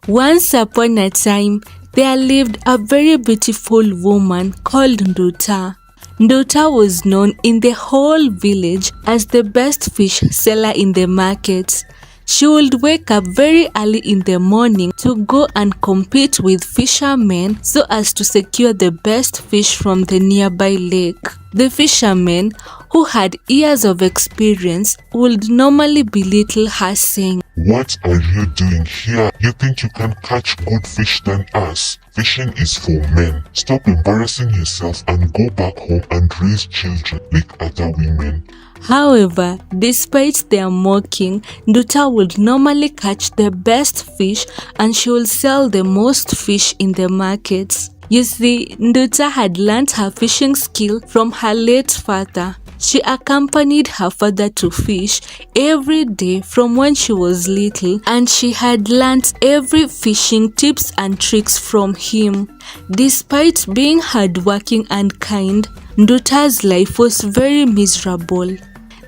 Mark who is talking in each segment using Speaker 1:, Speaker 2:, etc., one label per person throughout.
Speaker 1: Once upon a time, there lived a very beautiful woman called Nduta. Nduta was known in the whole village as the best fish seller in the market. She would wake up very early in the morning to go and compete with fishermen so as to secure the best fish from the nearby lake. The fishermen, who had years of experience, would normally belittle her, saying,
Speaker 2: "What are you doing here? You think you can catch good fish than us? Fishing is for men. Stop embarrassing yourself and go back home and raise children like other women."
Speaker 1: However, despite their mocking, Nduta would normally catch the best fish and she would sell the most fish in the markets. You see, Nduta had learned her fishing skill from her late father. She accompanied her father to fish every day from when she was little, and she had learnt every fishing tips and tricks from him. Despite being hardworking and kind, Nduta's life was very miserable.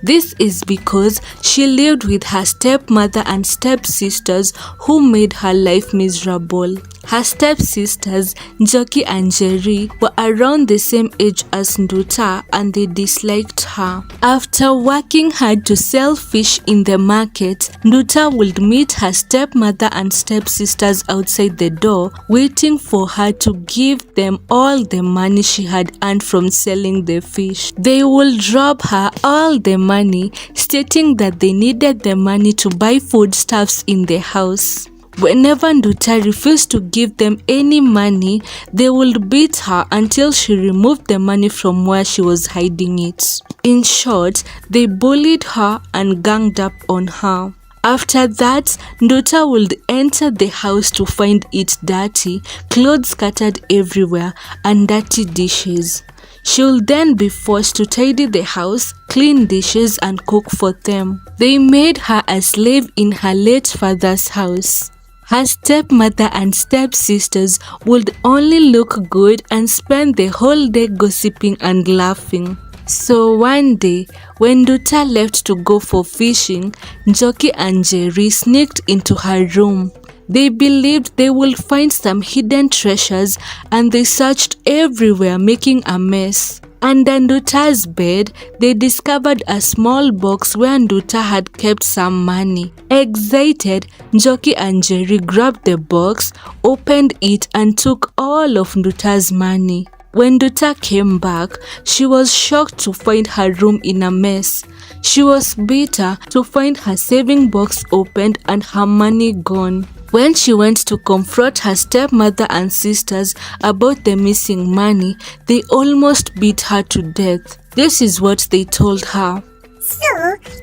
Speaker 1: This is because she lived with her stepmother and stepsisters who made her life miserable. Her stepsisters, Njoki and Jerry, were around the same age as Nduta and they disliked her. After working hard to sell fish in the market, Nduta would meet her stepmother and stepsisters outside the door, waiting for her to give them all the money she had earned from selling the fish. They would rob her all the money, stating that they needed the money to buy foodstuffs in the house. Whenever Nduta refused to give them any money, they would beat her until she removed the money from where she was hiding it. In short, they bullied her and ganged up on her. After that, Nduta would enter the house to find it dirty, clothes scattered everywhere, and dirty dishes. She will then be forced to tidy the house, clean dishes, and cook for them. They made her a slave in her late father's house. Her stepmother and stepsisters would only look good and spend the whole day gossiping and laughing. So one day, when Nduta left to go for fishing, Njoki and Jerry sneaked into her room. They believed they would find some hidden treasures and they searched everywhere, making a mess. Under Nduta's bed, they discovered a small box where Nduta had kept some money. Excited, Njoki and Jerry grabbed the box, opened it, and took all of Nduta's money. When Nduta came back, she was shocked to find her room in a mess. She was bitter to find her saving box opened and her money gone. When she went to confront her stepmother and sisters about the missing money, they almost beat her to death. This is what they told her.
Speaker 3: "So,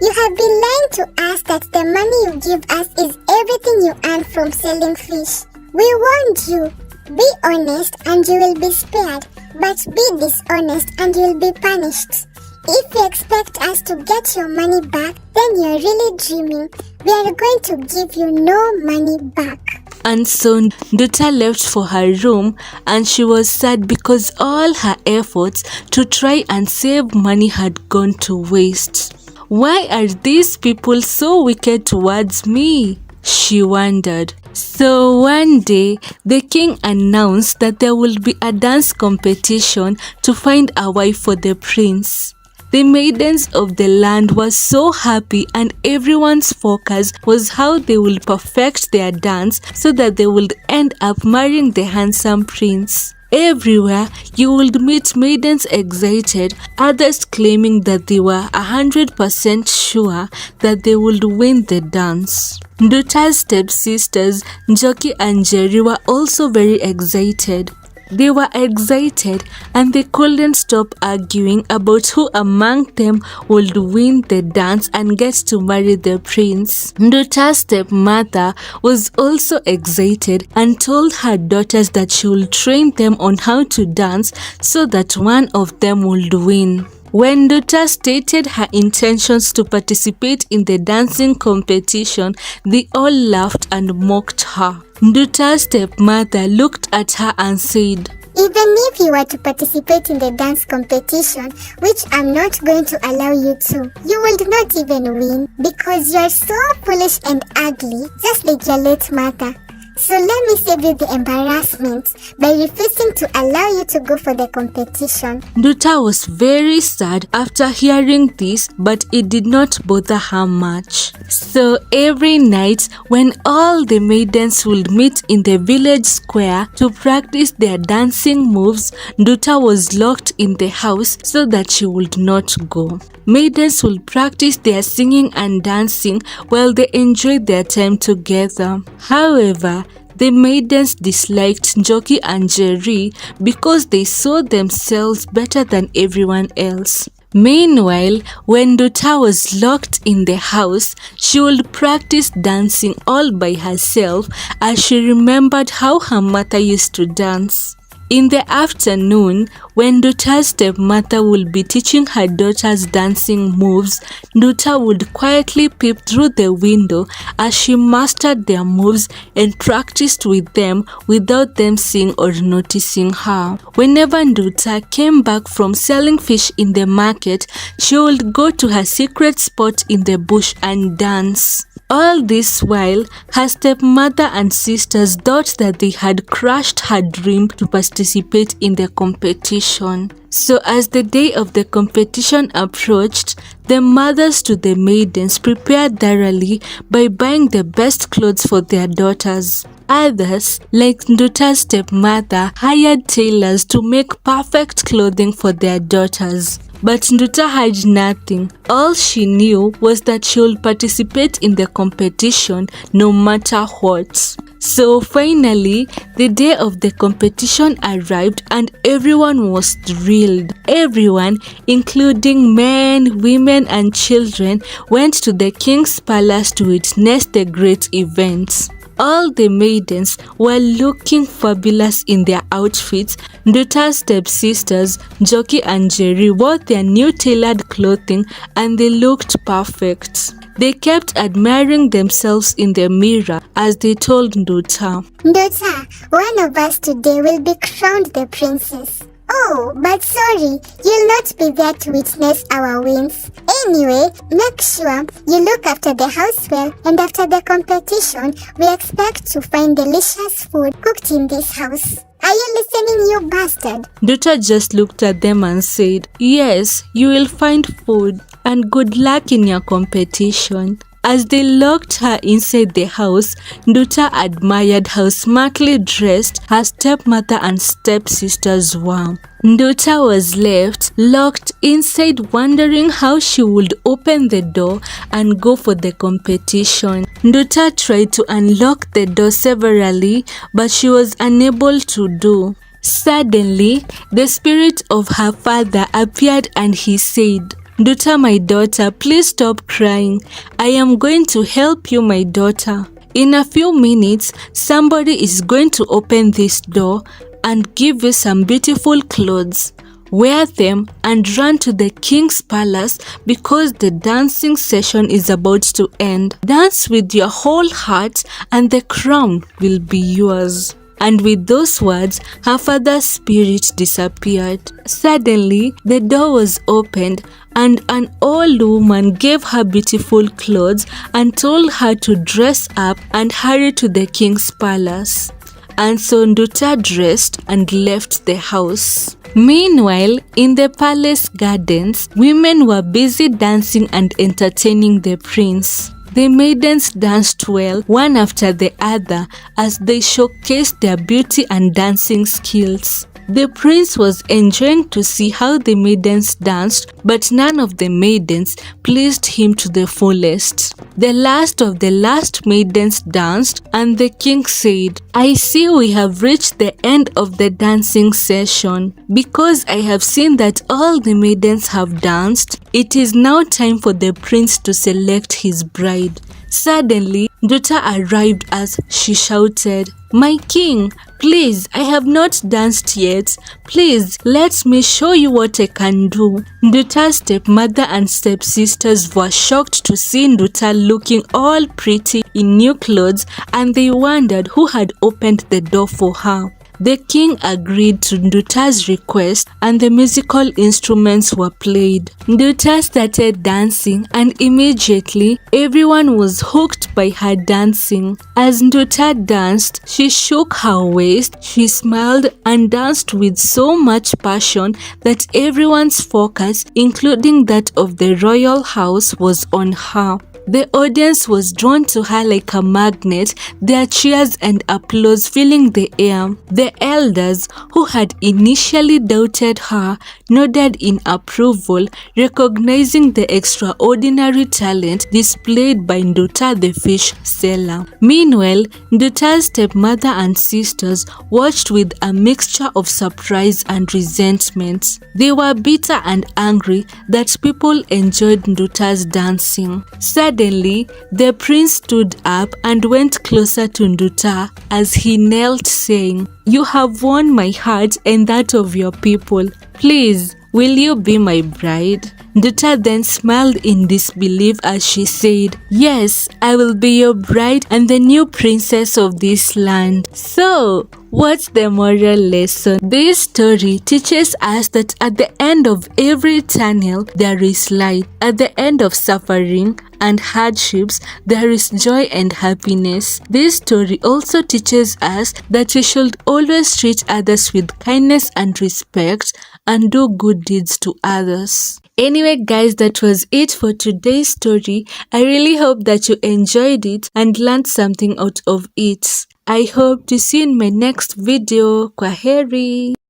Speaker 3: you have been lying to us that the money you give us is everything you earn from selling fish. We warned you. Be honest and you will be spared, but be dishonest and you will be punished. If you expect us to get your money back, then you're really dreaming. We are going to give you no money back."
Speaker 1: And so Nduta left for her room, and she was sad because all her efforts to try and save money had gone to waste. "Why are these people so wicked towards me?" she wondered. So one day, the king announced that there will be a dance competition to find a wife for the prince. The maidens of the land were so happy, and everyone's focus was how they will perfect their dance so that they would end up marrying the handsome prince. Everywhere, you would meet maidens excited, others claiming that they were 100% sure that they would win the dance. Nduta's stepsisters, Njoki and Jerry, were also very excited. They were excited and they couldn't stop arguing about who among them would win the dance and get to marry the prince. Nduta's stepmother was also excited and told her daughters that she would train them on how to dance so that one of them would win. When Nduta stated her intentions to participate in the dancing competition, they all laughed and mocked her. Nduta's stepmother looked at her and said,
Speaker 3: "Even if you were to participate in the dance competition, which I'm not going to allow you to, you will not even win because you're so foolish and ugly, just like your late mother. So let me save you the embarrassment by refusing to allow you to go for the competition.
Speaker 1: Nduta was very sad after hearing this, but it did not bother her much. So every night when all the maidens would meet in the village square to practice their dancing moves, Nduta was locked in the house so that she would not go. Maidens would practice their singing and dancing while they enjoyed their time together. However, the maidens disliked Njoki and Jerry because they saw themselves better than everyone else. Meanwhile, when Nduta was locked in the house, she would practice dancing all by herself as she remembered how her mother used to dance. In the afternoon, when Nduta's stepmother would be teaching her daughters dancing moves, Nduta would quietly peep through the window as she mastered their moves and practiced with them without them seeing or noticing her. Whenever Nduta came back from selling fish in the market, she would go to her secret spot in the bush and dance. All this while, her stepmother and sisters thought that they had crushed her dream to participate in the competition. So as the day of the competition approached, the mothers to the maidens prepared thoroughly by buying the best clothes for their daughters. Others, like Nduta's stepmother, hired tailors to make perfect clothing for their daughters. But Nduta had nothing. All she knew was that she would participate in the competition no matter what. So finally, the day of the competition arrived and everyone was thrilled. Everyone, including men, women and children, went to the king's palace to witness the great event. All the maidens were looking fabulous in their outfits. Nduta's stepsisters, Njoki and Jerry, wore their new tailored clothing and they looked perfect. They kept admiring themselves in the mirror as they told Nduta,
Speaker 3: Nduta, one of us today will be crowned the princess. Oh, but sorry, you'll not be there to witness our wins. Anyway, make sure you look after the house well, and after the competition, we expect to find delicious food cooked in this house. Are you listening, you bastard?
Speaker 1: Nduta just looked at them and said, Yes, you will find food, and good luck in your competition. As they locked her inside the house, Nduta admired how smartly dressed her stepmother and stepsisters were. Nduta was left locked inside, wondering how she would open the door and go for the competition. Nduta tried to unlock the door severally, but she was unable to do. Suddenly, the spirit of her father appeared and he said, Nduta, my daughter, please stop crying. I am going to help you, my daughter. In a few minutes, somebody is going to open this door and give you some beautiful clothes. Wear them and run to the king's palace because the dancing session is about to end. Dance with your whole heart and the crown will be yours. And with those words, her father's spirit disappeared. Suddenly, the door was opened and an old woman gave her beautiful clothes and told her to dress up and hurry to the king's palace. And so Nduta dressed and left the house. Meanwhile, in the palace gardens, women were busy dancing and entertaining the prince. The maidens danced well, one after the other, as they showcased their beauty and dancing skills. The prince was enjoying to see how the maidens danced, but none of the maidens pleased him to the fullest. The last of the last maidens danced, and the king said, I see we have reached the end of the dancing session. Because I have seen that all the maidens have danced, it is now time for the prince to select his bride. Suddenly, Nduta arrived as she shouted, My king, please, I have not danced yet. Please, let me show you what I can do. Nduta's stepmother and stepsisters were shocked to see Nduta looking all pretty in new clothes, and they wondered who had opened the door for her. The king agreed to Nduta's request and the musical instruments were played. Nduta started dancing and immediately everyone was hooked by her dancing. As Nduta danced, she shook her waist, she smiled and danced with so much passion that everyone's focus, including that of the royal house, was on her. The audience was drawn to her like a magnet, their cheers and applause filling the air. The elders, who had initially doubted her, nodded in approval, recognizing the extraordinary talent displayed by Nduta the fish seller. Meanwhile, Nduta's stepmother and sisters watched with a mixture of surprise and resentment. They were bitter and angry that people enjoyed Nduta's dancing. Suddenly, the prince stood up and went closer to Nduta as he knelt, saying, "You have won my heart and that of your people. Please, will you be my bride?" Nduta then smiled in disbelief as she said, "Yes, I will be your bride and the new princess of this land." So, what's the moral lesson? This story teaches us that at the end of every tunnel, there is light. At the end of suffering and hardships, there is joy and happiness. This story also teaches us that we should always treat others with kindness and respect and do good deeds to others. Anyway guys, that was it for today's story. I really hope that you enjoyed it and learned something out of it. I hope to see you in my next video. Kwaheri.